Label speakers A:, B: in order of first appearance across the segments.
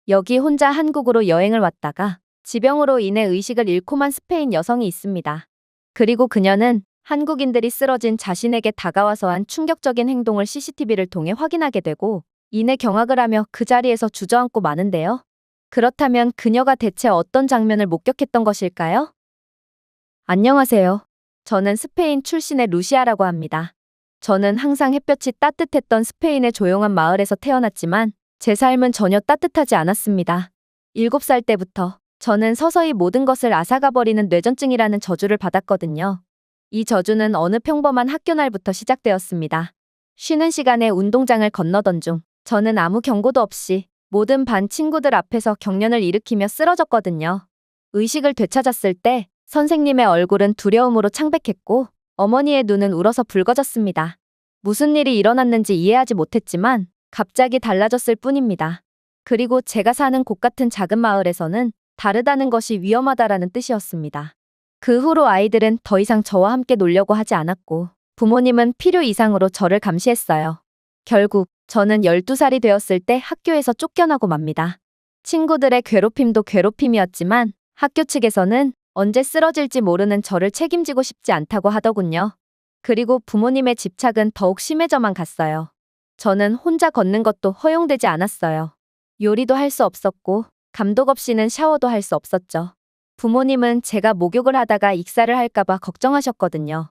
A: 여기 혼자 한국으로 여행을 왔다가 지병으로 인해 의식을 잃고만 스페인 여성이 있습니다. 그리고 그녀는 한국인들이 쓰러진 자신에게 다가와서 한 충격적인 행동을 CCTV를 통해 확인하게 되고 이내 경악을 하며 그 자리에서 주저앉고 마는데요. 그렇다면 그녀가 대체 어떤 장면을 목격했던 것일까요? 안녕하세요. 저는 스페인 출신의 루시아라고 합니다. 저는 항상 햇볕이 따뜻했던 스페인의 조용한 마을에서 태어났지만 제 삶은 전혀 따뜻하지 않았습니다. 7살 때부터 저는 서서히 모든 것을 앗아가버리는 뇌전증이라는 저주를 받았거든요. 이 저주는 어느 평범한 학교 날부터 시작되었습니다. 쉬는 시간에 운동장을 건너던 중 저는 아무 경고도 없이 모든 반 친구들 앞에서 경련을 일으키며 쓰러졌거든요. 의식을 되찾았을 때 선생님의 얼굴은 두려움으로 창백했고 어머니의 눈은 울어서 붉어졌습니다. 무슨 일이 일어났는지 이해하지 못했지만 갑자기 달라졌을 뿐입니다. 그리고 제가 사는 곳 같은 작은 마을에서는 다르다는 것이 위험하다라는 뜻이었습니다. 그 후로 아이들은 더 이상 저와 함께 놀려고 하지 않았고 부모님은 필요 이상으로 저를 감시했어요. 결국 저는 12살이 되었을 때 학교에서 쫓겨나고 맙니다. 친구들의 괴롭힘도 괴롭힘이었지만 학교 측에서는 언제 쓰러질지 모르는 저를 책임지고 싶지 않다고 하더군요. 그리고 부모님의 집착은 더욱 심해져만 갔어요. 저는 혼자 걷는 것도 허용되지 않았어요. 요리도 할 수 없었고 감독 없이는 샤워도 할 수 없었죠. 부모님은 제가 목욕을 하다가 익사를 할까봐 걱정하셨거든요.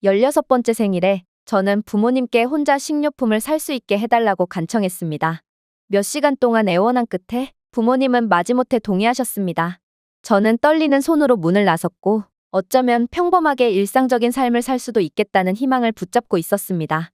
A: 16번째 생일에 저는 부모님께 혼자 식료품을 살 수 있게 해달라고 간청했습니다. 몇 시간 동안 애원한 끝에 부모님은 마지못해 동의하셨습니다. 저는 떨리는 손으로 문을 나섰고 어쩌면 평범하게 일상적인 삶을 살 수도 있겠다는 희망을 붙잡고 있었습니다.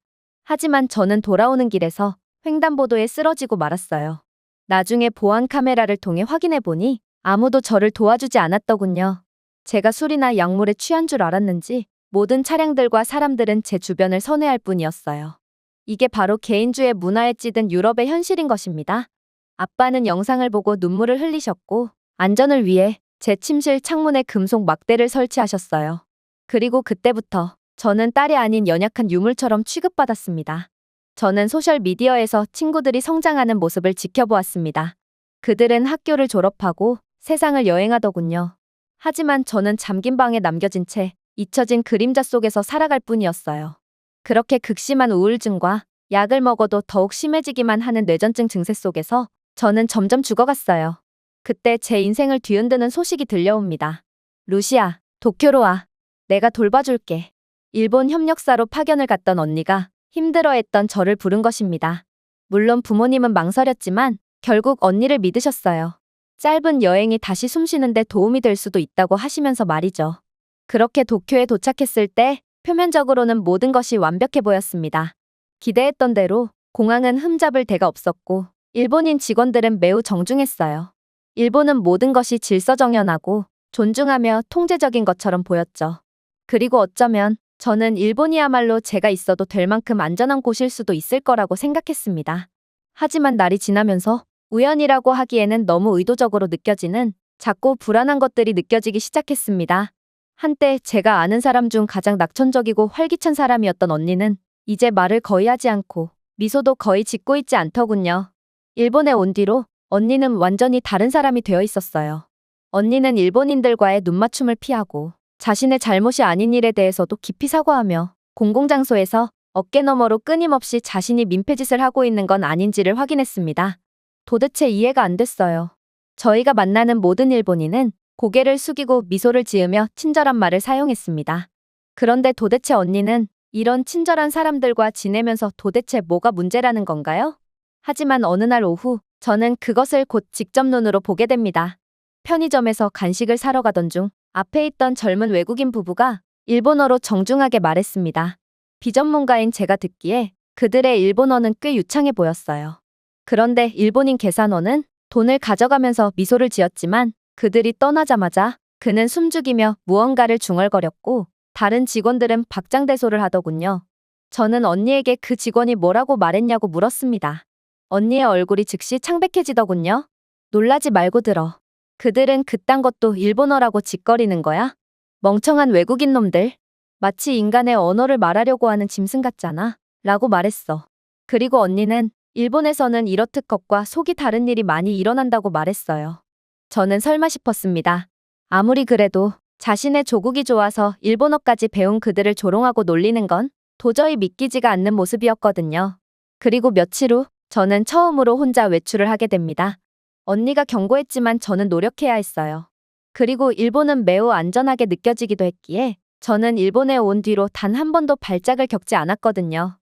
A: 하지만 저는 돌아오는 길에서 횡단보도에 쓰러지고 말았어요. 나중에 보안 카메라를 통해 확인해 보니 아무도 저를 도와주지 않았더군요. 제가 술이나 약물에 취한 줄 알았는지 모든 차량들과 사람들은 제 주변을 선회할 뿐이었어요. 이게 바로 개인주의 문화에 찌든 유럽의 현실인 것입니다. 아빠는 영상을 보고 눈물을 흘리셨고 안전을 위해 제 침실 창문에 금속 막대를 설치하셨어요. 그리고 그때부터 저는 딸이 아닌 연약한 유물처럼 취급받았습니다. 저는 소셜미디어에서 친구들이 성장하는 모습을 지켜보았습니다. 그들은 학교를 졸업하고 세상을 여행하더군요. 하지만 저는 잠긴 방에 남겨진 채 잊혀진 그림자 속에서 살아갈 뿐이었어요. 그렇게 극심한 우울증과 약을 먹어도 더욱 심해지기만 하는 뇌전증 증세 속에서 저는 점점 죽어갔어요. 그때 제 인생을 뒤흔드는 소식이 들려옵니다. 루시아, 도쿄로 와. 내가 돌봐줄게. 일본 협력사로 파견을 갔던 언니가 힘들어했던 저를 부른 것입니다. 물론 부모님은 망설였지만 결국 언니를 믿으셨어요. 짧은 여행이 다시 숨쉬는데 도움이 될 수도 있다고 하시면서 말이죠. 그렇게 도쿄에 도착했을 때 표면적으로는 모든 것이 완벽해 보였습니다. 기대했던 대로 공항은 흠잡을 데가 없었고 일본인 직원들은 매우 정중했어요. 일본은 모든 것이 질서정연하고 존중하며 통제적인 것처럼 보였죠. 그리고 어쩌면 저는 일본이야말로 제가 있어도 될 만큼 안전한 곳일 수도 있을 거라고 생각했습니다. 하지만 날이 지나면서 우연이라고 하기에는 너무 의도적으로 느껴지는 작고 불안한 것들이 느껴지기 시작했습니다. 한때 제가 아는 사람 중 가장 낙천적이고 활기찬 사람이었던 언니는 이제 말을 거의 하지 않고 미소도 거의 짓고 있지 않더군요. 일본에 온 뒤로 언니는 완전히 다른 사람이 되어 있었어요. 언니는 일본인들과의 눈맞춤을 피하고 자신의 잘못이 아닌 일에 대해서도 깊이 사과하며 공공장소에서 어깨너머로 끊임없이 자신이 민폐짓을 하고 있는 건 아닌지를 확인했습니다. 도대체 이해가 안 됐어요. 저희가 만나는 모든 일본인은 고개를 숙이고 미소를 지으며 친절한 말을 사용했습니다. 그런데 도대체 언니는 이런 친절한 사람들과 지내면서 도대체 뭐가 문제라는 건가요? 하지만 어느 날 오후 저는 그것을 곧 직접 눈으로 보게 됩니다. 편의점에서 간식을 사러 가던 중 앞에 있던 젊은 외국인 부부가 일본어로 정중하게 말했습니다. 비전문가인 제가 듣기에 그들의 일본어는 꽤 유창해 보였어요. 그런데 일본인 계산원은 돈을 가져가면서 미소를 지었지만 그들이 떠나자마자 그는 숨죽이며 무언가를 중얼거렸고 다른 직원들은 박장대소를 하더군요. 저는 언니에게 그 직원이 뭐라고 말했냐고 물었습니다. 언니의 얼굴이 즉시 창백해지더군요. 놀라지 말고 들어. 그들은 그딴 것도 일본어라고 짓거리는 거야? 멍청한 외국인 놈들. 마치 인간의 언어를 말하려고 하는 짐승 같잖아. 라고 말했어. 그리고 언니는 일본에서는 이렇듯 겉과 속이 다른 일이 많이 일어난다고 말했어요. 저는 설마 싶었습니다. 아무리 그래도 자신의 조국이 좋아서 일본어까지 배운 그들을 조롱하고 놀리는 건 도저히 믿기지가 않는 모습이었거든요. 그리고 며칠 후 저는 처음으로 혼자 외출을 하게 됩니다. 언니가 경고했지만 저는 노력해야 했어요. 그리고 일본은 매우 안전하게 느껴지기도 했기에 저는 일본에 온 뒤로 단 한 번도 발작을 겪지 않았거든요.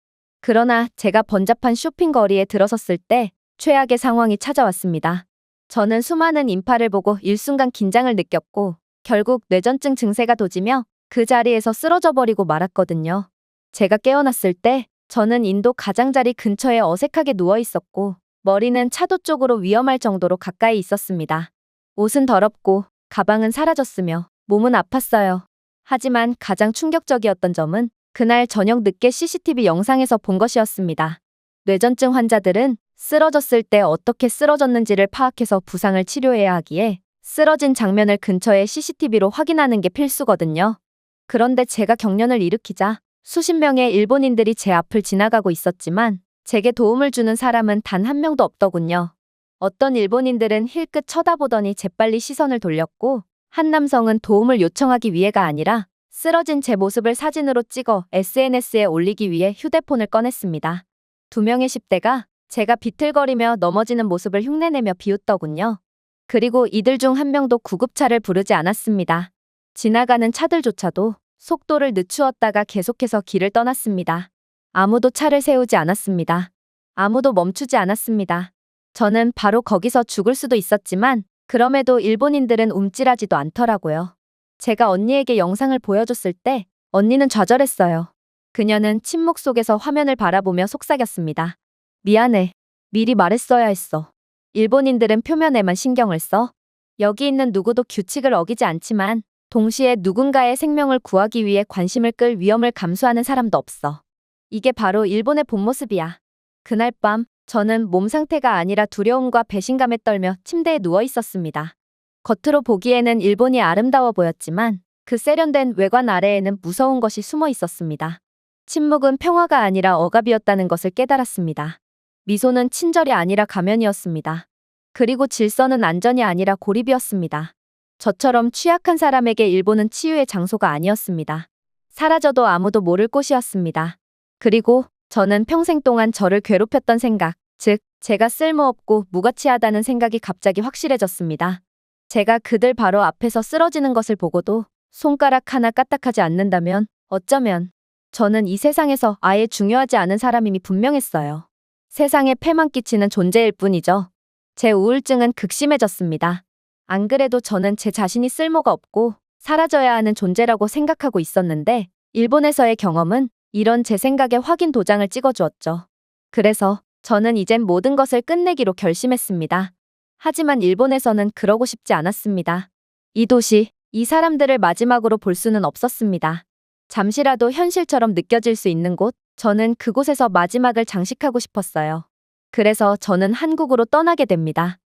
A: 그러나 제가 번잡한 쇼핑 거리에 들어섰을 때 최악의 상황이 찾아왔습니다. 저는 수많은 인파를 보고 일순간 긴장을 느꼈고 결국 뇌전증 증세가 도지며 그 자리에서 쓰러져 버리고 말았거든요. 제가 깨어났을 때 저는 인도 가장자리 근처에 어색하게 누워 있었고 머리는 차도 쪽으로 위험할 정도로 가까이 있었습니다. 옷은 더럽고 가방은 사라졌으며 몸은 아팠어요. 하지만 가장 충격적이었던 점은 그날 저녁 늦게 CCTV 영상에서 본 것이었습니다. 뇌전증 환자들은 쓰러졌을 때 어떻게 쓰러졌는지를 파악해서 부상을 치료해야 하기에 쓰러진 장면을 근처의 CCTV로 확인하는 게 필수거든요. 그런데 제가 경련을 일으키자 수십 명의 일본인들이 제 앞을 지나가고 있었지만 제게 도움을 주는 사람은 단 한 명도 없더군요. 어떤 일본인들은 힐끗 쳐다보더니 재빨리 시선을 돌렸고 한 남성은 도움을 요청하기 위해가 아니라 쓰러진 제 모습을 사진으로 찍어 SNS에 올리기 위해 휴대폰을 꺼냈습니다. 두 명의 10대가 제가 비틀거리며 넘어지는 모습을 흉내내며 비웃더군요. 그리고 이들 중 한 명도 구급차를 부르지 않았습니다. 지나가는 차들조차도 속도를 늦추었다가 계속해서 길을 떠났습니다. 아무도 차를 세우지 않았습니다. 아무도 멈추지 않았습니다. 저는 바로 거기서 죽을 수도 있었지만 그럼에도 일본인들은 움찔하지도 않더라고요. 제가 언니에게 영상을 보여줬을 때 언니는 좌절했어요. 그녀는 침묵 속에서 화면을 바라보며 속삭였습니다. 미안해. 미리 말했어야 했어. 일본인들은 표면에만 신경을 써. 여기 있는 누구도 규칙을 어기지 않지만 동시에 누군가의 생명을 구하기 위해 관심을 끌 위험을 감수하는 사람도 없어. 이게 바로 일본의 본 모습이야. 그날 밤 저는 몸 상태가 아니라 두려움과 배신감에 떨며 침대에 누워 있었습니다. 겉으로 보기에는 일본이 아름다워 보였지만 그 세련된 외관 아래에는 무서운 것이 숨어 있었습니다. 침묵은 평화가 아니라 억압이었다는 것을 깨달았습니다. 미소는 친절이 아니라 가면이었습니다. 그리고 질서는 안전이 아니라 고립이었습니다. 저처럼 취약한 사람에게 일본은 치유의 장소가 아니었습니다. 사라져도 아무도 모를 곳이었습니다. 그리고 저는 평생 동안 저를 괴롭혔던 생각, 즉 제가 쓸모없고 무가치하다는 생각이 갑자기 확실해졌습니다. 제가 그들 바로 앞에서 쓰러지는 것을 보고도 손가락 하나 까딱하지 않는다면 어쩌면 저는 이 세상에서 아예 중요하지 않은 사람임이 분명했어요. 세상에 폐만 끼치는 존재일 뿐이죠. 제 우울증은 극심해졌습니다. 안 그래도 저는 제 자신이 쓸모가 없고 사라져야 하는 존재라고 생각하고 있었는데 일본에서의 경험은 이런 제 생각에 확인 도장을 찍어주었죠. 그래서 저는 이젠 모든 것을 끝내기로 결심했습니다. 하지만 일본에서는 그러고 싶지 않았습니다. 이 도시, 이 사람들을 마지막으로 볼 수는 없었습니다. 잠시라도 현실처럼 느껴질 수 있는 곳, 저는 그곳에서 마지막을 장식하고 싶었어요. 그래서 저는 한국으로 떠나게 됩니다.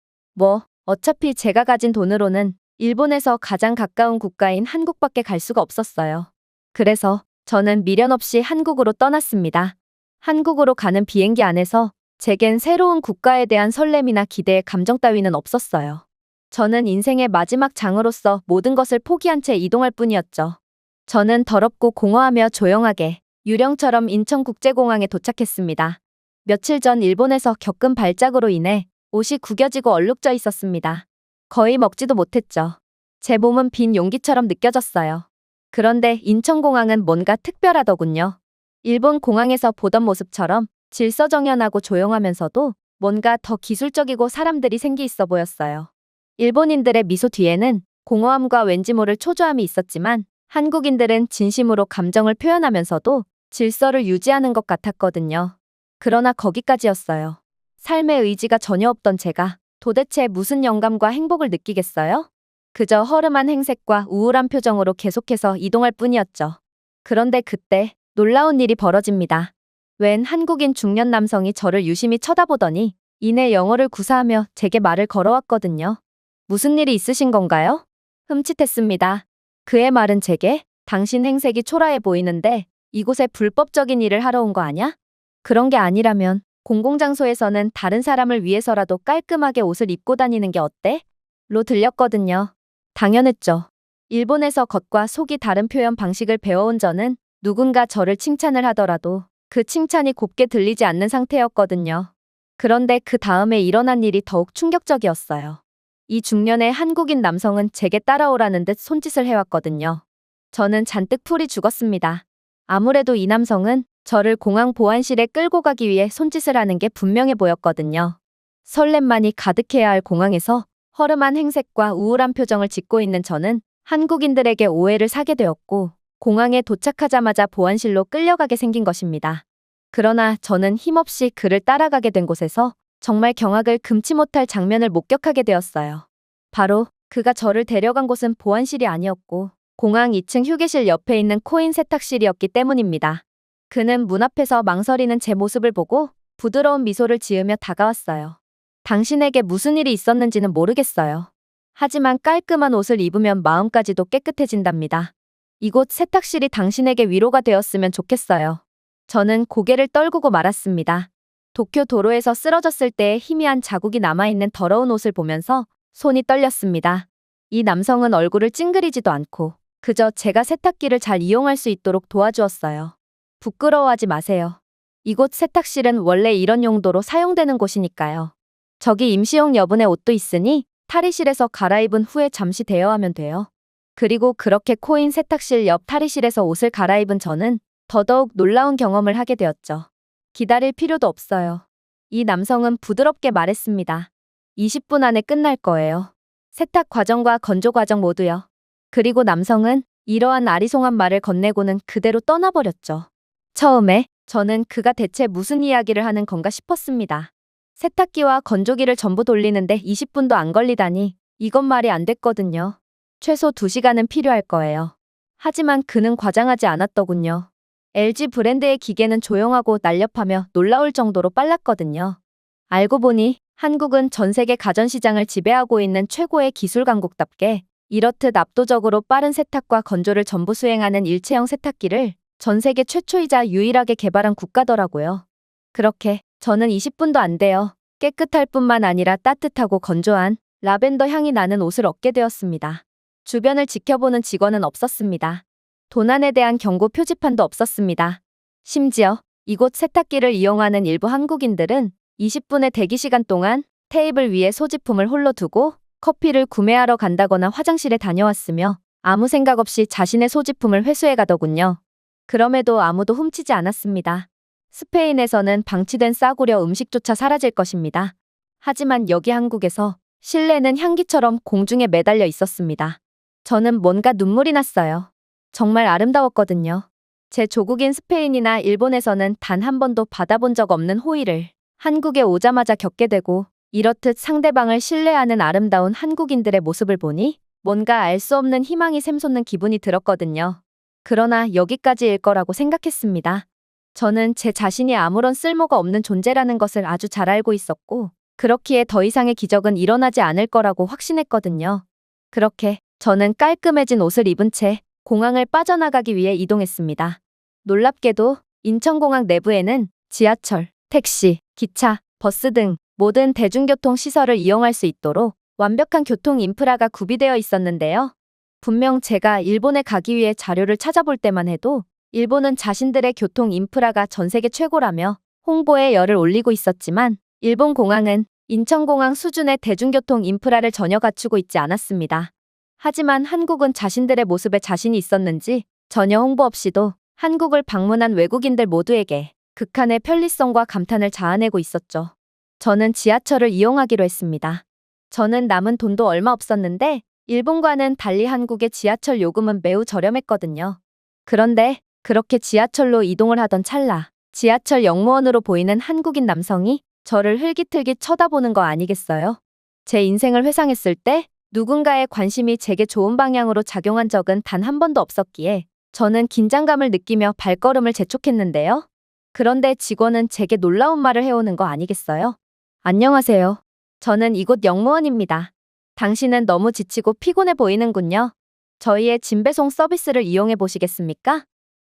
A: 어차피 제가 가진 돈으로는 일본에서 가장 가까운 국가인 한국밖에 갈 수가 없었어요. 그래서 저는 미련 없이 한국으로 떠났습니다. 한국으로 가는 비행기 안에서 제겐 새로운 국가에 대한 설렘이나 기대의 감정 따위는 없었어요. 저는 인생의 마지막 장으로서 모든 것을 포기한 채 이동할 뿐이었죠. 저는 더럽고 공허하며 조용하게 유령처럼 인천국제공항에 도착했습니다. 며칠 전 일본에서 겪은 발작으로 인해 옷이 구겨지고 얼룩져 있었습니다. 거의 먹지도 못했죠. 제 몸은 빈 용기처럼 느껴졌어요. 그런데 인천공항은 뭔가 특별하더군요. 일본 공항에서 보던 모습처럼 질서정연하고 조용하면서도 뭔가 더 기술적이고 사람들이 생기 있어 보였어요. 일본인들의 미소 뒤에는 공허함과 왠지 모를 초조함이 있었지만 한국인들은 진심으로 감정을 표현하면서도 질서를 유지하는 것 같았거든요. 그러나 거기까지였어요. 삶의 의지가 전혀 없던 제가 도대체 무슨 영감과 행복을 느끼겠어요? 그저 허름한 행색과 우울한 표정으로 계속해서 이동할 뿐이었죠. 그런데 그때 놀라운 일이 벌어집니다. 웬 한국인 중년 남성이 저를 유심히 쳐다보더니 이내 영어를 구사하며 제게 말을 걸어왔거든요. 무슨 일이 있으신 건가요? 흠칫했습니다. 그의 말은 제게 당신 행색이 초라해 보이는데 이곳에 불법적인 일을 하러 온 거 아냐? 그런 게 아니라면 공공장소에서는 다른 사람을 위해서라도 깔끔하게 옷을 입고 다니는 게 어때? 로 들렸거든요. 당연했죠. 일본에서 겉과 속이 다른 표현 방식을 배워온 저는 누군가 저를 칭찬을 하더라도 그 칭찬이 곱게 들리지 않는 상태였거든요. 그런데 그 다음에 일어난 일이 더욱 충격적이었어요. 이 중년의 한국인 남성은 제게 따라오라는 듯 손짓을 해왔거든요. 저는 잔뜩 풀이 죽었습니다. 아무래도 이 남성은 저를 공항 보안실에 끌고 가기 위해 손짓을 하는 게 분명해 보였거든요. 설렘만이 가득해야 할 공항에서 허름한 행색과 우울한 표정을 짓고 있는 저는 한국인들에게 오해를 사게 되었고 공항에 도착하자마자 보안실로 끌려가게 생긴 것입니다. 그러나 저는 힘없이 그를 따라가게 된 곳에서 정말 경악을 금치 못할 장면을 목격하게 되었어요. 바로 그가 저를 데려간 곳은 보안실이 아니었고 공항 2층 휴게실 옆에 있는 코인 세탁실이었기 때문입니다. 그는 문 앞에서 망설이는 제 모습을 보고 부드러운 미소를 지으며 다가왔어요. 당신에게 무슨 일이 있었는지는 모르겠어요. 하지만 깔끔한 옷을 입으면 마음까지도 깨끗해진답니다. 이곳 세탁실이 당신에게 위로가 되었으면 좋겠어요. 저는 고개를 떨구고 말았습니다. 도쿄 도로에서 쓰러졌을 때의 희미한 자국이 남아있는 더러운 옷을 보면서 손이 떨렸습니다. 이 남성은 얼굴을 찡그리지도 않고 그저 제가 세탁기를 잘 이용할 수 있도록 도와주었어요. 부끄러워하지 마세요. 이곳 세탁실은 원래 이런 용도로 사용되는 곳이니까요. 저기 임시용 여분의 옷도 있으니 탈의실에서 갈아입은 후에 잠시 대여하면 돼요. 그리고 그렇게 코인 세탁실 옆 탈의실에서 옷을 갈아입은 저는 더더욱 놀라운 경험을 하게 되었죠. 기다릴 필요도 없어요. 이 남성은 부드럽게 말했습니다. 20분 안에 끝날 거예요. 세탁 과정과 건조 과정 모두요. 그리고 남성은 이러한 아리송한 말을 건네고는 그대로 떠나버렸죠. 처음에 저는 그가 대체 무슨 이야기를 하는 건가 싶었습니다. 세탁기와 건조기를 전부 돌리는데 20분도 안 걸리다니 이건 말이 안 됐거든요. 최소 2시간은 필요할 거예요. 하지만 그는 과장하지 않았더군요. LG 브랜드의 기계는 조용하고 날렵하며 놀라울 정도로 빨랐거든요. 알고 보니 한국은 전 세계 가전시장을 지배하고 있는 최고의 기술 강국답게 이렇듯 압도적으로 빠른 세탁과 건조를 전부 수행하는 일체형 세탁기를 전 세계 최초이자 유일하게 개발한 국가더라고요. 그렇게 저는 20분도 안 돼요. 깨끗할 뿐만 아니라 따뜻하고 건조한 라벤더 향이 나는 옷을 얻게 되었습니다. 주변을 지켜보는 직원은 없었습니다. 도난에 대한 경고 표지판도 없었습니다. 심지어 이곳 세탁기를 이용하는 일부 한국인들은 20분의 대기시간 동안 테이블 위에 소지품을 홀로 두고 커피를 구매하러 간다거나 화장실에 다녀왔으며 아무 생각 없이 자신의 소지품을 회수해 가더군요. 그럼에도 아무도 훔치지 않았습니다. 스페인에서는 방치된 싸구려 음식조차 사라질 것입니다. 하지만 여기 한국에서 실내는 향기처럼 공중에 매달려 있었습니다. 저는 뭔가 눈물이 났어요. 정말 아름다웠거든요. 제 조국인 스페인이나 일본에서는 단 한 번도 받아본 적 없는 호의를 한국에 오자마자 겪게 되고 이렇듯 상대방을 신뢰하는 아름다운 한국인들의 모습을 보니 뭔가 알 수 없는 희망이 샘솟는 기분이 들었거든요. 그러나 여기까지일 거라고 생각했습니다. 저는 제 자신이 아무런 쓸모가 없는 존재라는 것을 아주 잘 알고 있었고 그렇기에 더 이상의 기적은 일어나지 않을 거라고 확신했거든요. 그렇게 저는 깔끔해진 옷을 입은 채 공항을 빠져나가기 위해 이동했습니다. 놀랍게도 인천공항 내부에는 지하철, 택시, 기차, 버스 등 모든 대중교통 시설을 이용할 수 있도록 완벽한 교통 인프라가 구비되어 있었는데요. 분명 제가 일본에 가기 위해 자료를 찾아볼 때만 해도 일본은 자신들의 교통 인프라가 전 세계 최고라며 홍보에 열을 올리고 있었지만 일본 공항은 인천공항 수준의 대중교통 인프라를 전혀 갖추고 있지 않았습니다. 하지만 한국은 자신들의 모습에 자신이 있었는지 전혀 홍보 없이도 한국을 방문한 외국인들 모두에게 극한의 편리성과 감탄을 자아내고 있었죠. 저는 지하철을 이용하기로 했습니다. 저는 남은 돈도 얼마 없었는데 일본과는 달리 한국의 지하철 요금은 매우 저렴했거든요. 그런데 그렇게 지하철로 이동을 하던 찰나 지하철 역무원으로 보이는 한국인 남성이 저를 흘깃흘깃 쳐다보는 거 아니겠어요? 제 인생을 회상했을 때 누군가의 관심이 제게 좋은 방향으로 작용한 적은 단 한 번도 없었기에 저는 긴장감을 느끼며 발걸음을 재촉했는데요. 그런데 직원은 제게 놀라운 말을 해오는 거 아니겠어요? 안녕하세요. 저는 이곳 역무원입니다. 당신은 너무 지치고 피곤해 보이는군요. 저희의 짐 배송 서비스를 이용해 보시겠습니까?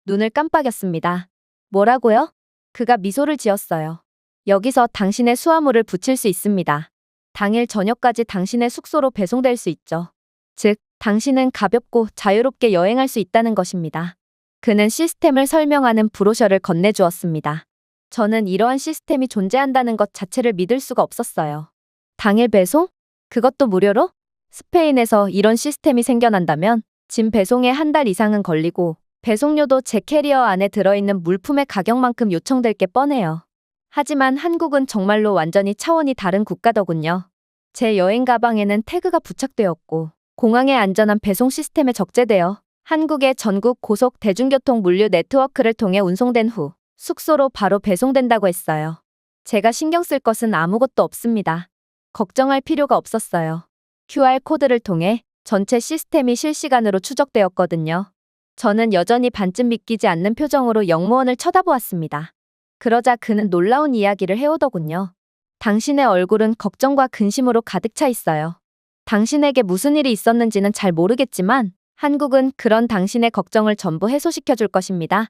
A: 눈을 깜빡였습니다. 뭐라고요? 그가 미소를 지었어요. 여기서 당신의 수화물을 붙일 수 있습니다. 당일 저녁까지 당신의 숙소로 배송될 수 있죠. 즉, 당신은 가볍고 자유롭게 여행할 수 있다는 것입니다. 그는 시스템을 설명하는 브로셔를 건네주었습니다. 저는 이러한 시스템이 존재한다는 것 자체를 믿을 수가 없었어요. 당일 배송? 그것도 무료로? 스페인에서 이런 시스템이 생겨난다면 짐 배송에 한 달 이상은 걸리고 배송료도 제 캐리어 안에 들어있는 물품의 가격만큼 요청될 게 뻔해요. 하지만 한국은 정말로 완전히 차원이 다른 국가더군요. 제 여행 가방에는 태그가 부착되었고 공항의 안전한 배송 시스템에 적재되어 한국의 전국 고속 대중교통 물류 네트워크를 통해 운송된 후 숙소로 바로 배송된다고 했어요. 제가 신경 쓸 것은 아무것도 없습니다. 걱정할 필요가 없었어요. QR코드를 통해 전체 시스템이 실시간으로 추적되었거든요. 저는 여전히 반쯤 믿기지 않는 표정으로 영무원을 쳐다보았습니다. 그러자 그는 놀라운 이야기를 해오더군요. 당신의 얼굴은 걱정과 근심으로 가득 차 있어요. 당신에게 무슨 일이 있었는지는 잘 모르겠지만 한국은 그런 당신의 걱정을 전부 해소시켜 줄 것입니다.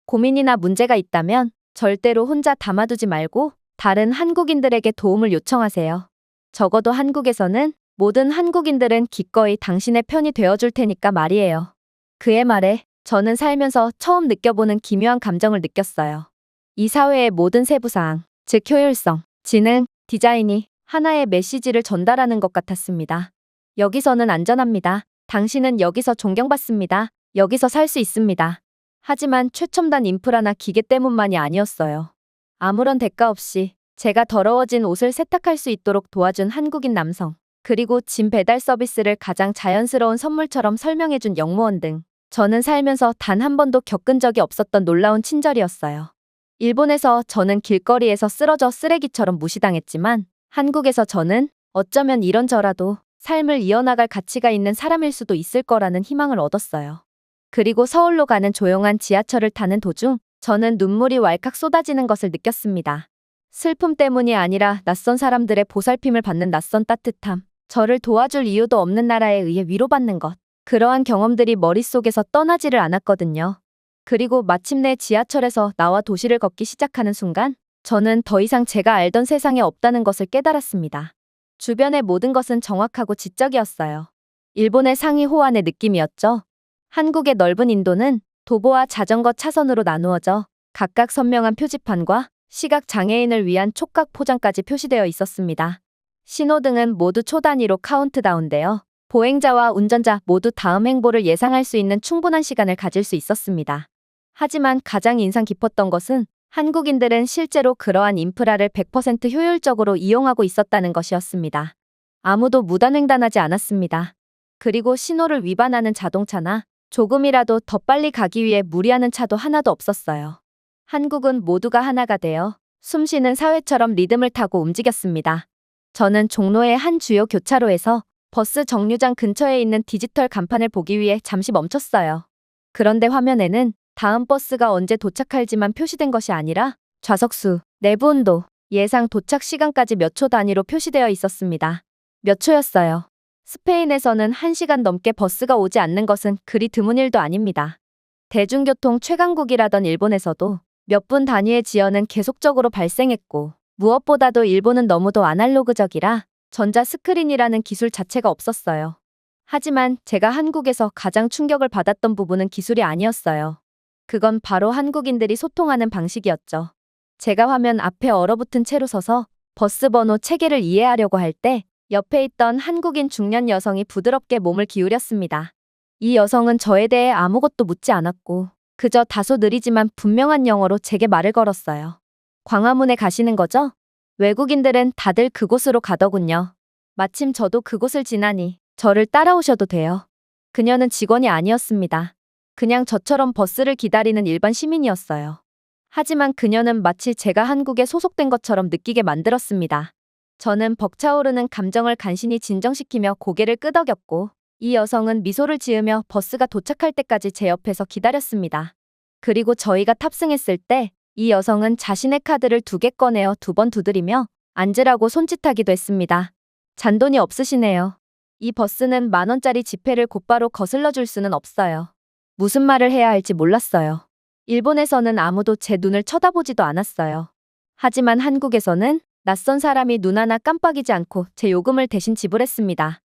A: 고민이나 문제가 있다면 절대로 혼자 담아두지 말고 다른 한국인들에게 도움을 요청하세요. 적어도 한국에서는 모든 한국인들은 기꺼이 당신의 편이 되어줄 테니까 말이에요. 그의 말에 저는 살면서 처음 느껴보는 기묘한 감정을 느꼈어요. 이 사회의 모든 세부사항, 즉 효율성, 지능, 디자인이 하나의 메시지를 전달하는 것 같았습니다. 여기서는 안전합니다. 당신은 여기서 존경받습니다. 여기서 살 수 있습니다. 하지만 최첨단 인프라나 기계 때문만이 아니었어요. 아무런 대가 없이 제가 더러워진 옷을 세탁할 수 있도록 도와준 한국인 남성, 그리고 짐 배달 서비스를 가장 자연스러운 선물처럼 설명해준 영무원 등 저는 살면서 단 한 번도 겪은 적이 없었던 놀라운 친절이었어요. 일본에서 저는 길거리에서 쓰러져 쓰레기처럼 무시당했지만 한국에서 저는 어쩌면 이런저라도 삶을 이어나갈 가치가 있는 사람일 수도 있을 거라는 희망을 얻었어요. 그리고 서울로 가는 조용한 지하철을 타는 도중 저는 눈물이 왈칵 쏟아지는 것을 느꼈습니다. 슬픔 때문이 아니라 낯선 사람들의 보살핌을 받는 낯선 따뜻함, 저를 도와줄 이유도 없는 나라에 의해 위로받는 것, 그러한 경험들이 머릿속에서 떠나지를 않았거든요. 그리고 마침내 지하철에서 나와 도시를 걷기 시작하는 순간 저는 더 이상 제가 알던 세상에 없다는 것을 깨달았습니다. 주변의 모든 것은 정확하고 지적이었어요. 일본의 상위 호환의 느낌이었죠. 한국의 넓은 인도는 도보와 자전거 차선으로 나누어져 각각 선명한 표지판과 시각 장애인을 위한 촉각 포장까지 표시되어 있었습니다. 신호등은 모두 초 단위로 카운트다운되어 보행자와 운전자 모두 다음 행보를 예상할 수 있는 충분한 시간을 가질 수 있었습니다. 하지만 가장 인상 깊었던 것은 한국인들은 실제로 그러한 인프라를 100% 효율적으로 이용하고 있었다는 것이었습니다. 아무도 무단횡단하지 않았습니다. 그리고 신호를 위반하는 자동차나 조금이라도 더 빨리 가기 위해 무리하는 차도 하나도 없었어요. 한국은 모두가 하나가 되어 숨쉬는 사회처럼 리듬을 타고 움직였습니다. 저는 종로의 한 주요 교차로에서 버스 정류장 근처에 있는 디지털 간판을 보기 위해 잠시 멈췄어요. 그런데 화면에는 다음 버스가 언제 도착할지만 표시된 것이 아니라 좌석수, 내부 온도, 예상 도착 시간까지 몇 초 단위로 표시되어 있었습니다. 몇 초였어요. 스페인에서는 1시간 넘게 버스가 오지 않는 것은 그리 드문 일도 아닙니다. 대중교통 최강국이라던 일본에서도 몇 분 단위의 지연은 계속적으로 발생했고 무엇보다도 일본은 너무도 아날로그적이라 전자 스크린이라는 기술 자체가 없었어요. 하지만 제가 한국에서 가장 충격을 받았던 부분은 기술이 아니었어요. 그건 바로 한국인들이 소통하는 방식이었죠. 제가 화면 앞에 얼어붙은 채로 서서 버스 번호 체계를 이해하려고 할 때 옆에 있던 한국인 중년 여성이 부드럽게 몸을 기울였습니다. 이 여성은 저에 대해 아무것도 묻지 않았고 그저 다소 느리지만 분명한 영어로 제게 말을 걸었어요. 광화문에 가시는 거죠? 외국인들은 다들 그곳으로 가더군요. 마침 저도 그곳을 지나니 저를 따라오셔도 돼요. 그녀는 직원이 아니었습니다. 그냥 저처럼 버스를 기다리는 일반 시민이었어요. 하지만 그녀는 마치 제가 한국에 소속된 것처럼 느끼게 만들었습니다. 저는 벅차오르는 감정을 간신히 진정시키며 고개를 끄덕였고 이 여성은 미소를 지으며 버스가 도착할 때까지 제 옆에서 기다렸습니다. 그리고 저희가 탑승했을 때 이 여성은 자신의 카드를 2개 꺼내어 2번 두드리며 앉으라고 손짓하기도 했습니다. 잔돈이 없으시네요. 이 버스는 10,000원짜리 지폐를 곧바로 거슬러 줄 수는 없어요. 무슨 말을 해야 할지 몰랐어요. 일본에서는 아무도 제 눈을 쳐다보지도 않았어요. 하지만 한국에서는 낯선 사람이 눈 하나 깜빡이지 않고 제 요금을 대신 지불했습니다.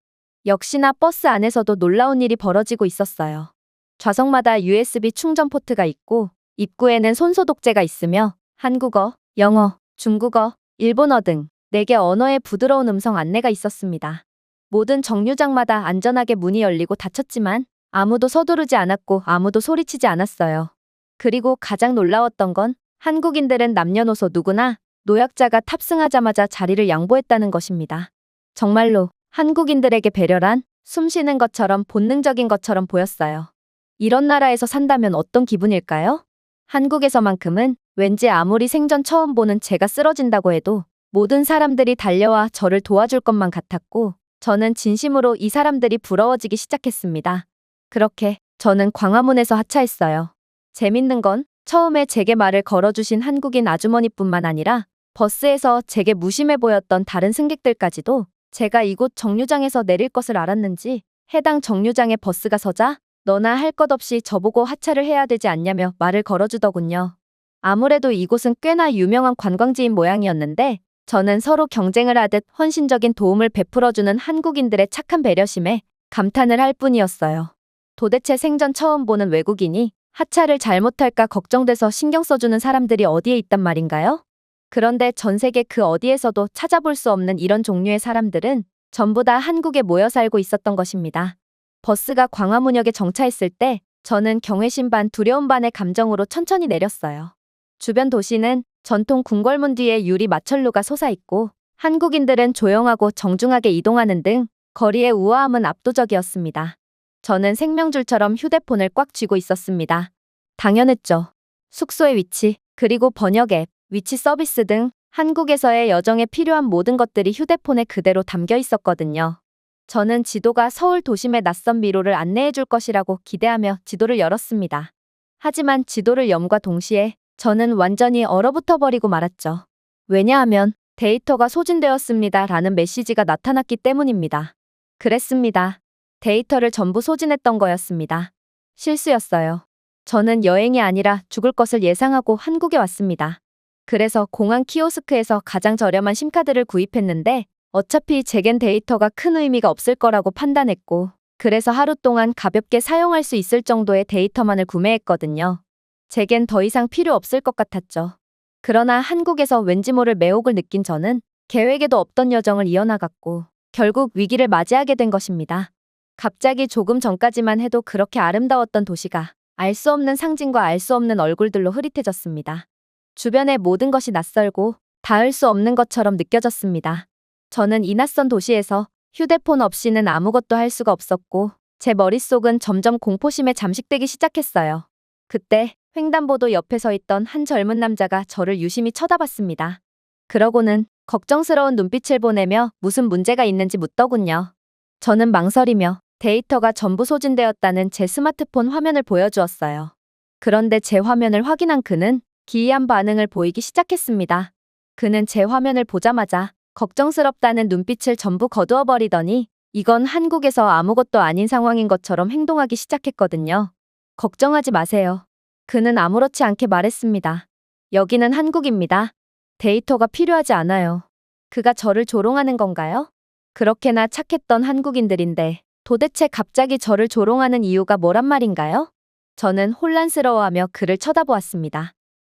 A: 역시나 버스 안에서도 놀라운 일이 벌어지고 있었어요. 좌석마다 USB 충전 포트가 있고 입구에는 손소독제가 있으며 한국어, 영어, 중국어, 일본어 등 4개 언어의 부드러운 음성 안내가 있었습니다. 모든 정류장마다 안전하게 문이 열리고 닫혔지만 아무도 서두르지 않았고 아무도 소리치지 않았어요. 그리고 가장 놀라웠던 건 한국인들은 남녀노소 누구나 노약자가 탑승하자마자 자리를 양보했다는 것입니다. 정말로 한국인들에게 배려란 숨 쉬는 것처럼 본능적인 것처럼 보였어요. 이런 나라에서 산다면 어떤 기분일까요? 한국에서만큼은 왠지 아무리 생전 처음 보는 제가 쓰러진다고 해도 모든 사람들이 달려와 저를 도와줄 것만 같았고 저는 진심으로 이 사람들이 부러워지기 시작했습니다. 그렇게 저는 광화문에서 하차했어요. 재밌는 건 처음에 제게 말을 걸어주신 한국인 아주머니뿐만 아니라 버스에서 제게 무심해 보였던 다른 승객들까지도 제가 이곳 정류장에서 내릴 것을 알았는지 해당 정류장에 버스가 서자 너나 할 것 없이 저보고 하차를 해야 되지 않냐며 말을 걸어주더군요. 아무래도 이곳은 꽤나 유명한 관광지인 모양이었는데 저는 서로 경쟁을 하듯 헌신적인 도움을 베풀어주는 한국인들의 착한 배려심에 감탄을 할 뿐이었어요. 도대체 생전 처음 보는 외국인이 하차를 잘못할까 걱정돼서 신경 써주는 사람들이 어디에 있단 말인가요? 그런데 전 세계 그 어디에서도 찾아볼 수 없는 이런 종류의 사람들은 전부 다 한국에 모여 살고 있었던 것입니다. 버스가 광화문역에 정차했을 때 저는 경외심 반 두려움 반의 감정으로 천천히 내렸어요. 주변 도시는 전통 궁궐문 뒤에 유리 마천루가 솟아있고 한국인들은 조용하고 정중하게 이동하는 등 거리의 우아함은 압도적이었습니다. 저는 생명줄처럼 휴대폰을 꽉 쥐고 있었습니다. 당연했죠. 숙소의 위치, 그리고 번역 앱, 위치 서비스 등 한국에서의 여정에 필요한 모든 것들이 휴대폰에 그대로 담겨 있었거든요. 저는 지도가 서울 도심의 낯선 미로를 안내해 줄 것이라고 기대하며 지도를 열었습니다. 하지만 지도를 염과 동시에 저는 완전히 얼어붙어 버리고 말았죠. 왜냐하면 데이터가 소진되었습니다 라는 메시지가 나타났기 때문입니다. 그랬습니다. 데이터를 전부 소진했던 거였습니다. 실수였어요. 저는 여행이 아니라 죽을 것을 예상하고 한국에 왔습니다. 그래서 공항 키오스크에서 가장 저렴한 심카드를 구입했는데 어차피 제겐 데이터가 큰 의미가 없을 거라고 판단했고 그래서 하루 동안 가볍게 사용할 수 있을 정도의 데이터만을 구매했거든요. 제겐 더 이상 필요 없을 것 같았죠. 그러나 한국에서 왠지 모를 매혹을 느낀 저는 계획에도 없던 여정을 이어나갔고 결국 위기를 맞이하게 된 것입니다. 갑자기 조금 전까지만 해도 그렇게 아름다웠던 도시가 알 수 없는 상징과 알 수 없는 얼굴들로 흐릿해졌습니다. 주변의 모든 것이 낯설고 닿을 수 없는 것처럼 느껴졌습니다. 저는 이 낯선 도시에서 휴대폰 없이는 아무것도 할 수가 없었고 제 머릿속은 점점 공포심에 잠식되기 시작했어요. 그때 횡단보도 옆에 서 있던 한 젊은 남자가 저를 유심히 쳐다봤습니다. 그러고는 걱정스러운 눈빛을 보내며 무슨 문제가 있는지 묻더군요. 저는 망설이며 데이터가 전부 소진되었다는 제 스마트폰 화면을 보여주었어요. 그런데 제 화면을 확인한 그는 기이한 반응을 보이기 시작했습니다. 그는 제 화면을 보자마자 걱정스럽다는 눈빛을 전부 거두어버리더니 이건 한국에서 아무것도 아닌 상황인 것처럼 행동하기 시작했거든요. 걱정하지 마세요. 그는 아무렇지 않게 말했습니다. 여기는 한국입니다. 데이터가 필요하지 않아요. 그가 저를 조롱하는 건가요? 그렇게나 착했던 한국인들인데 도대체 갑자기 저를 조롱하는 이유가 뭐란 말인가요? 저는 혼란스러워하며 그를 쳐다보았습니다.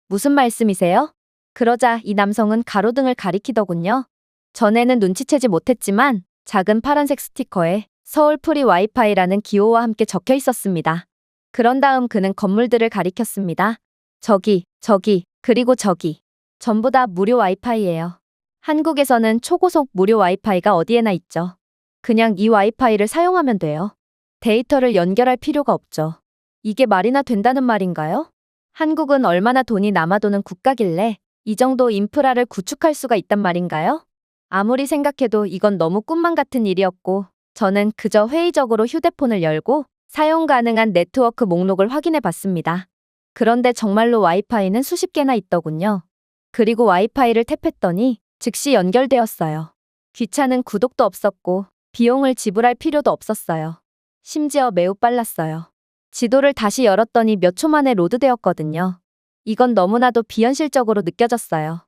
A: 무슨 말씀이세요? 그러자 이 남성은 가로등을 가리키더군요. 전에는 눈치채지 못했지만 작은 파란색 스티커에 서울 프리 와이파이라는 기호와 함께 적혀 있었습니다. 그런 다음 그는 건물들을 가리켰습니다. 저기, 그리고 저기. 전부 다 무료 와이파이예요. 한국에서는 초고속 무료 와이파이가 어디에나 있죠. 그냥 이 와이파이를 사용하면 돼요. 데이터를 연결할 필요가 없죠. 이게 말이나 된다는 말인가요? 한국은 얼마나 돈이 남아도는 국가길래 이 정도 인프라를 구축할 수가 있단 말인가요? 아무리 생각해도 이건 너무 꿈만 같은 일이었고 저는 그저 회의적으로 휴대폰을 열고 사용 가능한 네트워크 목록을 확인해 봤습니다. 그런데 정말로 와이파이는 수십 개나 있더군요. 그리고 와이파이를 탭했더니 즉시 연결되었어요. 귀찮은 구독도 없었고 비용을 지불할 필요도 없었어요. 심지어 매우 빨랐어요. 지도를 다시 열었더니 몇 초 만에 로드되었거든요. 이건 너무나도 비현실적으로 느껴졌어요.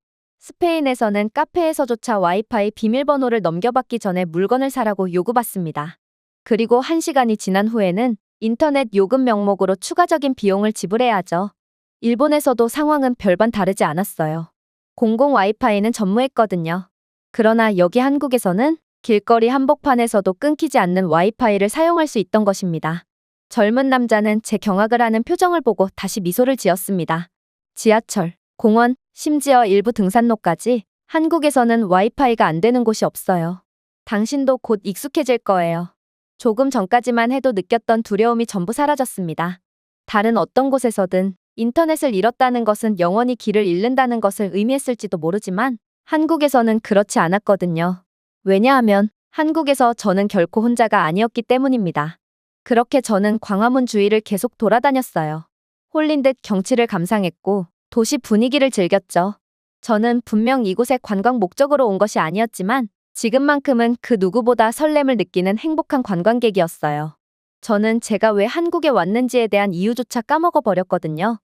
A: 스페인에서는 카페에서조차 와이파이 비밀번호를 넘겨받기 전에 물건을 사라고 요구받습니다. 그리고 1시간이 지난 후에는 인터넷 요금 명목으로 추가적인 비용을 지불해야 하죠. 일본에서도 상황은 별반 다르지 않았어요. 공공 와이파이는 전무했거든요. 그러나 여기 한국에서는 길거리 한복판에서도 끊기지 않는 와이파이를 사용할 수 있던 것입니다. 젊은 남자는 제 경악을 하는 표정을 보고 다시 미소를 지었습니다. 지하철, 공원, 심지어 일부 등산로까지 한국에서는 와이파이가 안 되는 곳이 없어요. 당신도 곧 익숙해질 거예요. 조금 전까지만 해도 느꼈던 두려움이 전부 사라졌습니다. 다른 어떤 곳에서든 인터넷을 잃었다는 것은 영원히 길을 잃는다는 것을 의미했을지도 모르지만 한국에서는 그렇지 않았거든요. 왜냐하면 한국에서 저는 결코 혼자가 아니었기 때문입니다. 그렇게 저는 광화문 주위를 계속 돌아다녔어요. 홀린 듯 경치를 감상했고 도시 분위기를 즐겼죠. 저는 분명 이곳에 관광 목적으로 온 것이 아니었지만 지금만큼은 그 누구보다 설렘을 느끼는 행복한 관광객이었어요. 저는 제가 왜 한국에 왔는지에 대한 이유조차 까먹어 버렸거든요.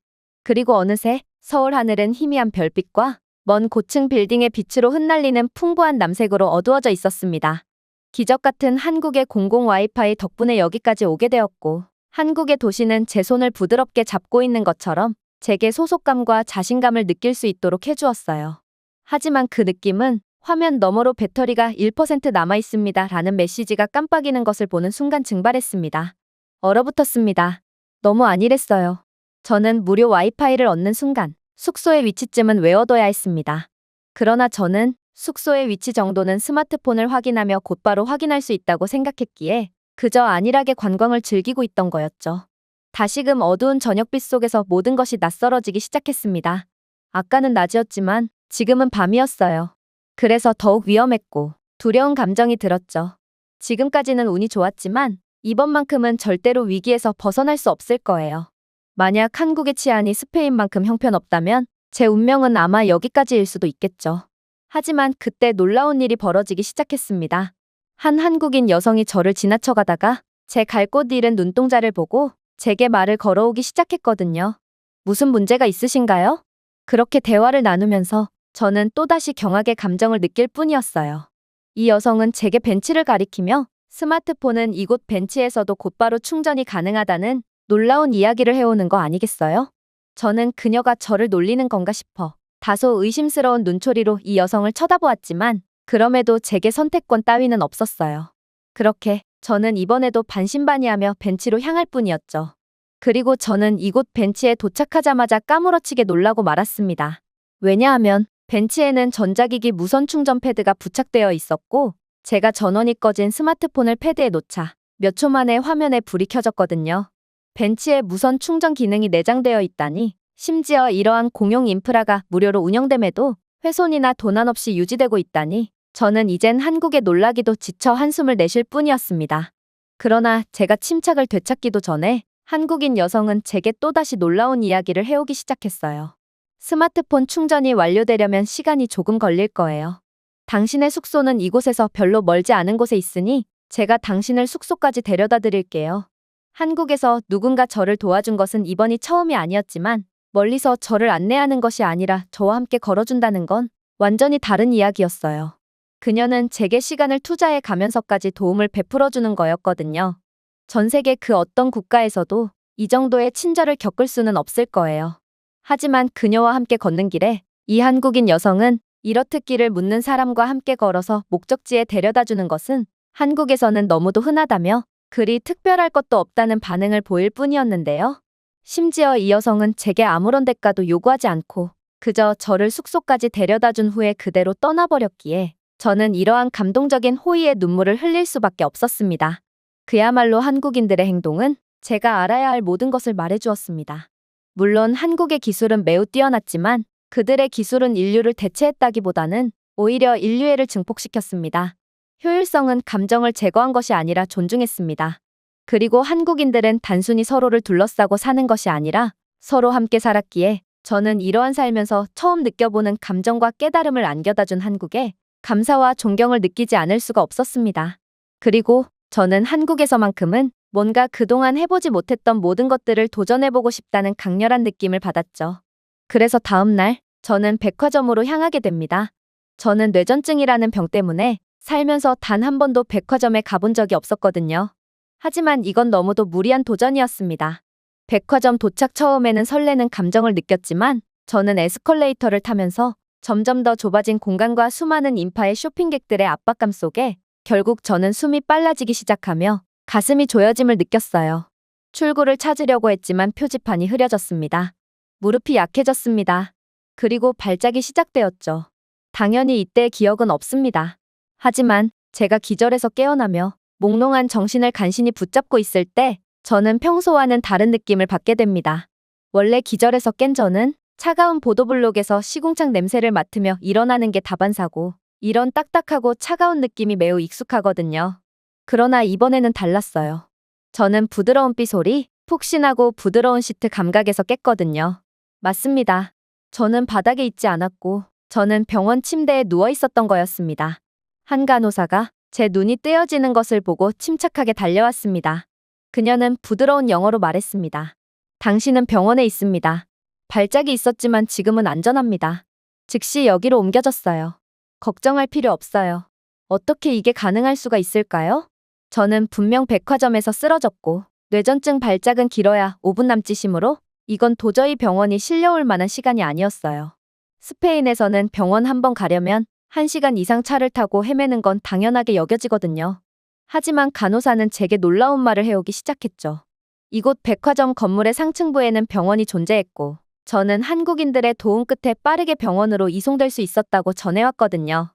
A: 그리고 어느새 서울 하늘은 희미한 별빛과 먼 고층 빌딩의 빛으로 흩날리는 풍부한 남색으로 어두워져 있었습니다. 기적 같은 한국의 공공 와이파이 덕분에 여기까지 오게 되었고 한국의 도시는 제 손을 부드럽게 잡고 있는 것처럼 제게 소속감과 자신감을 느낄 수 있도록 해주었어요. 하지만 그 느낌은 화면 너머로 배터리가 1% 남아있습니다 라는 메시지가 깜빡이는 것을 보는 순간 증발했습니다. 얼어붙었습니다. 너무 안일했어요. 저는 무료 와이파이를 얻는 순간 숙소의 위치쯤은 외워둬야 했습니다. 그러나 저는 숙소의 위치 정도는 스마트폰을 확인하며 곧바로 확인할 수 있다고 생각했기에 그저 안일하게 관광을 즐기고 있던 거였죠. 다시금 어두운 저녁빛 속에서 모든 것이 낯설어지기 시작했습니다. 아까는 낮이었지만 지금은 밤이었어요. 그래서 더욱 위험했고 두려운 감정이 들었죠. 지금까지는 운이 좋았지만 이번만큼은 절대로 위기에서 벗어날 수 없을 거예요. 만약 한국의 치안이 스페인만큼 형편없다면 제 운명은 아마 여기까지일 수도 있겠죠. 하지만 그때 놀라운 일이 벌어지기 시작했습니다. 한 한국인 여성이 저를 지나쳐가다가 제 갈 곳 잃은 눈동자를 보고 제게 말을 걸어오기 시작했거든요. 무슨 문제가 있으신가요? 그렇게 대화를 나누면서 저는 또다시 경악의 감정을 느낄 뿐이었어요. 이 여성은 제게 벤치를 가리키며 스마트폰은 이곳 벤치에서도 곧바로 충전이 가능하다는 놀라운 이야기를 해오는 거 아니겠어요? 저는 그녀가 저를 놀리는 건가 싶어 다소 의심스러운 눈초리로 이 여성을 쳐다보았지만 그럼에도 제게 선택권 따위는 없었어요. 그렇게 저는 이번에도 반신반의하며 벤치로 향할 뿐이었죠. 그리고 저는 이곳 벤치에 도착하자마자 까무러치게 놀라고 말았습니다. 왜냐하면 벤치에는 전자기기 무선 충전 패드가 부착되어 있었고 제가 전원이 꺼진 스마트폰을 패드에 놓자 몇 초 만에 화면에 불이 켜졌거든요. 벤치에 무선 충전 기능이 내장되어 있다니 심지어 이러한 공용 인프라가 무료로 운영됨에도 훼손이나 도난 없이 유지되고 있다니 저는 이젠 한국에 놀라기도 지쳐 한숨을 내쉴 뿐이었습니다. 그러나 제가 침착을 되찾기도 전에 한국인 여성은 제게 또다시 놀라운 이야기를 해오기 시작했어요. 스마트폰 충전이 완료되려면 시간이 조금 걸릴 거예요. 당신의 숙소는 이곳에서 별로 멀지 않은 곳에 있으니 제가 당신을 숙소까지 데려다 드릴게요. 한국에서 누군가 저를 도와준 것은 이번이 처음이 아니었지만 멀리서 저를 안내하는 것이 아니라 저와 함께 걸어준다는 건 완전히 다른 이야기였어요. 그녀는 제게 시간을 투자해 가면서까지 도움을 베풀어주는 거였거든요. 전 세계 그 어떤 국가에서도 이 정도의 친절을 겪을 수는 없을 거예요. 하지만 그녀와 함께 걷는 길에 이 한국인 여성은 이렇듯 길을 묻는 사람과 함께 걸어서 목적지에 데려다주는 것은 한국에서는 너무도 흔하다며 그리 특별할 것도 없다는 반응을 보일 뿐이었는데요. 심지어 이 여성은 제게 아무런 대가도 요구하지 않고 그저 저를 숙소까지 데려다준 후에 그대로 떠나버렸기에 저는 이러한 감동적인 호의의 눈물을 흘릴 수밖에 없었습니다. 그야말로 한국인들의 행동은 제가 알아야 할 모든 것을 말해주었습니다. 물론 한국의 기술은 매우 뛰어났지만 그들의 기술은 인류를 대체했다기보다는 오히려 인류애를 증폭시켰습니다. 효율성은 감정을 제거한 것이 아니라 존중했습니다. 그리고 한국인들은 단순히 서로를 둘러싸고 사는 것이 아니라 서로 함께 살았기에 저는 이러한 살면서 처음 느껴보는 감정과 깨달음을 안겨다준 한국에 감사와 존경을 느끼지 않을 수가 없었습니다. 그리고 저는 한국에서만큼은 뭔가 그동안 해보지 못했던 모든 것들을 도전해보고 싶다는 강렬한 느낌을 받았죠. 그래서 다음 날 저는 백화점으로 향하게 됩니다. 저는 뇌전증이라는 병 때문에 살면서 단 한 번도 백화점에 가본 적이 없었거든요. 하지만 이건 너무도 무리한 도전이었습니다. 백화점 도착 처음에는 설레는 감정을 느꼈지만 저는 에스컬레이터를 타면서 점점 더 좁아진 공간과 수많은 인파의 쇼핑객들의 압박감 속에 결국 저는 숨이 빨라지기 시작하며 가슴이 조여짐을 느꼈어요. 출구를 찾으려고 했지만 표지판이 흐려졌습니다. 무릎이 약해졌습니다. 그리고 발작이 시작되었죠. 당연히 이때의 기억은 없습니다. 하지만 제가 기절해서 깨어나며 몽롱한 정신을 간신히 붙잡고 있을 때 저는 평소와는 다른 느낌을 받게 됩니다. 원래 기절해서 깬 저는 차가운 보도블록에서 시궁창 냄새를 맡으며 일어나는 게 다반사고 이런 딱딱하고 차가운 느낌이 매우 익숙하거든요. 그러나 이번에는 달랐어요. 저는 부드러운 삐 소리, 푹신하고 부드러운 시트 감각에서 깼거든요. 맞습니다. 저는 바닥에 있지 않았고 저는 병원 침대에 누워 있었던 거였습니다. 한 간호사가 제 눈이 떼어지는 것을 보고 침착하게 달려왔습니다. 그녀는 부드러운 영어로 말했습니다. 당신은 병원에 있습니다. 발작이 있었지만 지금은 안전합니다. 즉시 여기로 옮겨졌어요. 걱정할 필요 없어요. 어떻게 이게 가능할 수가 있을까요? 저는 분명 백화점에서 쓰러졌고 뇌전증 발작은 길어야 5분 남짓이므로 이건 도저히 병원이 실려올 만한 시간이 아니었어요. 스페인에서는 병원 한 번 가려면 1시간 이상 차를 타고 헤매는 건 당연하게 여겨지거든요. 하지만 간호사는 제게 놀라운 말을 해오기 시작했죠. 이곳 백화점 건물의 상층부에는 병원이 존재했고 저는 한국인들의 도움 끝에 빠르게 병원으로 이송될 수 있었다고 전해왔거든요.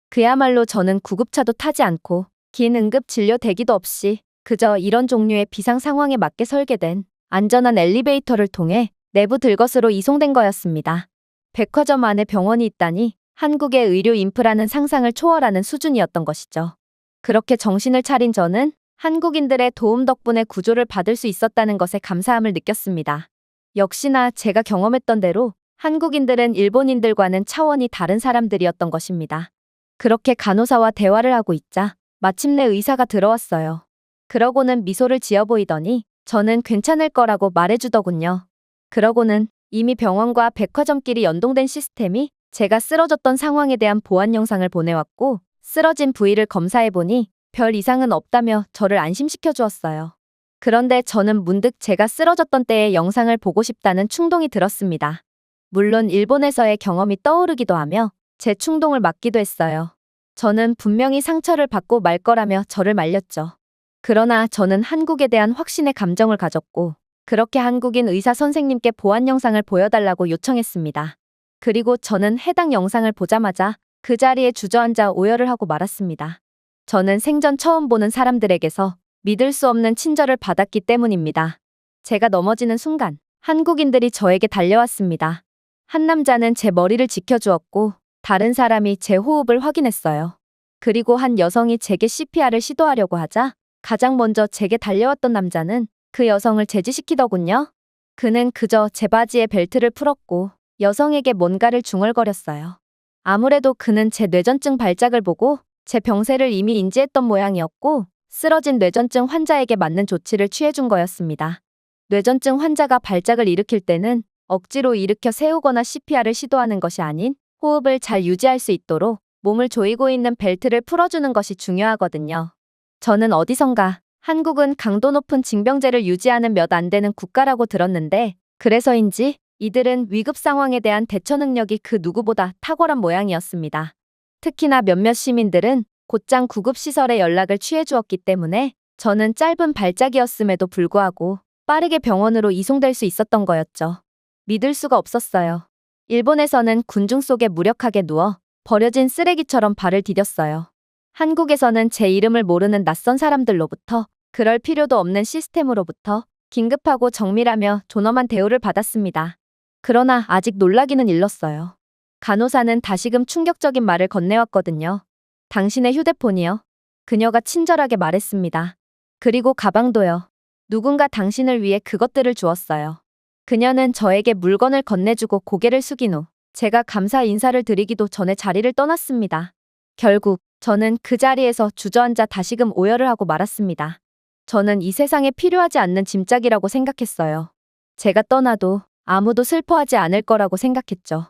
A: 그야말로 저는 구급차도 타지 않고 긴 응급 진료 대기도 없이 그저 이런 종류의 비상 상황에 맞게 설계된 안전한 엘리베이터를 통해 내부 들것으로 이송된 거였습니다. 백화점 안에 병원이 있다니 한국의 의료 인프라는 상상을 초월하는 수준이었던 것이죠. 그렇게 정신을 차린 저는 한국인들의 도움 덕분에 구조를 받을 수 있었다는 것에 감사함을 느꼈습니다. 역시나 제가 경험했던 대로 한국인들은 일본인들과는 차원이 다른 사람들이었던 것입니다. 그렇게 간호사와 대화를 하고 있자 마침내 의사가 들어왔어요. 그러고는 미소를 지어 보이더니 저는 괜찮을 거라고 말해주더군요. 그러고는 이미 병원과 백화점끼리 연동된 시스템이 제가 쓰러졌던 상황에 대한 보안 영상을 보내왔고 쓰러진 부위를 검사해보니 별 이상은 없다며 저를 안심시켜 주었어요. 그런데 저는 문득 제가 쓰러졌던 때의 영상을 보고 싶다는 충동이 들었습니다. 물론 일본에서의 경험이 떠오르기도 하며 제 충동을 막기도 했어요. 저는 분명히 상처를 받고 말 거라며 저를 말렸죠. 그러나 저는 한국에 대한 확신의 감정을 가졌고 그렇게 한국인 의사 선생님께 보안 영상을 보여달라고 요청했습니다. 그리고 저는 해당 영상을 보자마자 그 자리에 주저앉아 오열을 하고 말았습니다. 저는 생전 처음 보는 사람들에게서 믿을 수 없는 친절을 받았기 때문입니다. 제가 넘어지는 순간 한국인들이 저에게 달려왔습니다. 한 남자는 제 머리를 지켜주었고 다른 사람이 제 호흡을 확인했어요. 그리고 한 여성이 제게 CPR을 시도하려고 하자 가장 먼저 제게 달려왔던 남자는 그 여성을 제지시키더군요. 그는 그저 제 바지에 벨트를 풀었고 여성에게 뭔가를 중얼거렸어요. 아무래도 그는 제 뇌전증 발작을 보고 제 병세를 이미 인지했던 모양이었고 쓰러진 뇌전증 환자에게 맞는 조치를 취해준 거였습니다. 뇌전증 환자가 발작을 일으킬 때는 억지로 일으켜 세우거나 CPR을 시도하는 것이 아닌 호흡을 잘 유지할 수 있도록 몸을 조이고 있는 벨트를 풀어주는 것이 중요하거든요. 저는 어디선가 한국은 강도 높은 징병제를 유지하는 몇 안 되는 국가라고 들었는데 그래서인지 이들은 위급 상황에 대한 대처 능력이 그 누구보다 탁월한 모양이었습니다. 특히나 몇몇 시민들은 곧장 구급시설에 연락을 취해주었기 때문에 저는 짧은 발작이었음에도 불구하고 빠르게 병원으로 이송될 수 있었던 거였죠. 믿을 수가 없었어요. 일본에서는 군중 속에 무력하게 누워 버려진 쓰레기처럼 발을 디뎠어요. 한국에서는 제 이름을 모르는 낯선 사람들로부터 그럴 필요도 없는 시스템으로부터 긴급하고 정밀하며 존엄한 대우를 받았습니다. 그러나 아직 놀라기는 일렀어요. 간호사는 다시금 충격적인 말을 건네왔거든요. 당신의 휴대폰이요. 그녀가 친절하게 말했습니다. 그리고 가방도요. 누군가 당신을 위해 그것들을 주었어요. 그녀는 저에게 물건을 건네주고 고개를 숙인 후 제가 감사 인사를 드리기도 전에 자리를 떠났습니다. 결국 저는 그 자리에서 주저앉아 다시금 오열을 하고 말았습니다. 저는 이 세상에 필요하지 않는 짐짝이라고 생각했어요. 제가 떠나도 아무도 슬퍼하지 않을 거라고 생각했죠.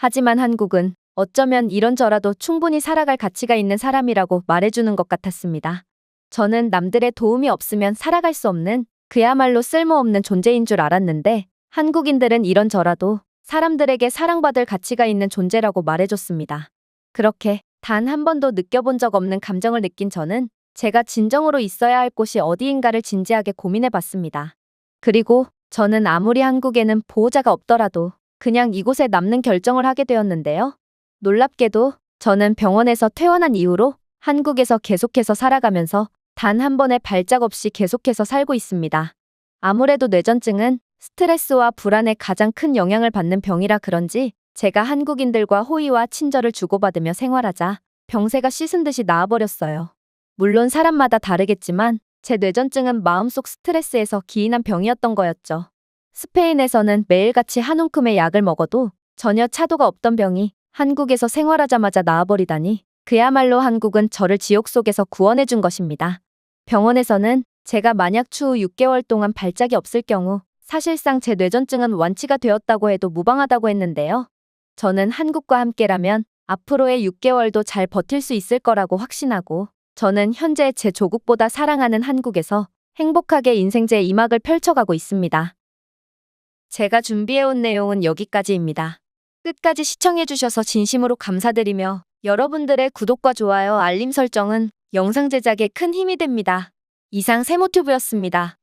A: 하지만 한국은 어쩌면 이런저라도 충분히 살아갈 가치가 있는 사람이라고 말해주는 것 같았습니다. 저는 남들의 도움이 없으면 살아갈 수 없는 그야말로 쓸모없는 존재인 줄 알았는데 한국인들은 이런저라도 사람들에게 사랑받을 가치가 있는 존재라고 말해줬습니다. 그렇게 단 한 번도 느껴본 적 없는 감정을 느낀 저는 제가 진정으로 있어야 할 곳이 어디인가를 진지하게 고민해 봤습니다. 그리고 저는 아무리 한국에는 보호자가 없더라도 그냥 이곳에 남는 결정을 하게 되었는데요. 놀랍게도 저는 병원에서 퇴원한 이후로 한국에서 계속해서 살아가면서 단 한 번의 발작 없이 계속해서 살고 있습니다. 아무래도 뇌전증은 스트레스와 불안에 가장 큰 영향을 받는 병이라 그런지 제가 한국인들과 호의와 친절을 주고받으며 생활하자 병세가 씻은 듯이 나아버렸어요. 물론 사람마다 다르겠지만 제 뇌전증은 마음속 스트레스에서 기인한 병이었던 거였죠. 스페인에서는 매일같이 한 움큼의 약을 먹어도 전혀 차도가 없던 병이 한국에서 생활하자마자 나아버리다니 그야말로 한국은 저를 지옥 속에서 구원해준 것입니다. 병원에서는 제가 만약 추후 6개월 동안 발작이 없을 경우 사실상 제 뇌전증은 완치가 되었다고 해도 무방하다고 했는데요. 저는 한국과 함께라면 앞으로의 6개월도 잘 버틸 수 있을 거라고 확신하고 저는 현재 제 조국보다 사랑하는 한국에서 행복하게 인생제 2막을 펼쳐가고 있습니다. 제가 준비해온 내용은 여기까지입니다. 끝까지 시청해주셔서 진심으로 감사드리며 여러분들의 구독과 좋아요, 알림 설정은 영상 제작에 큰 힘이 됩니다. 이상 세모튜브였습니다.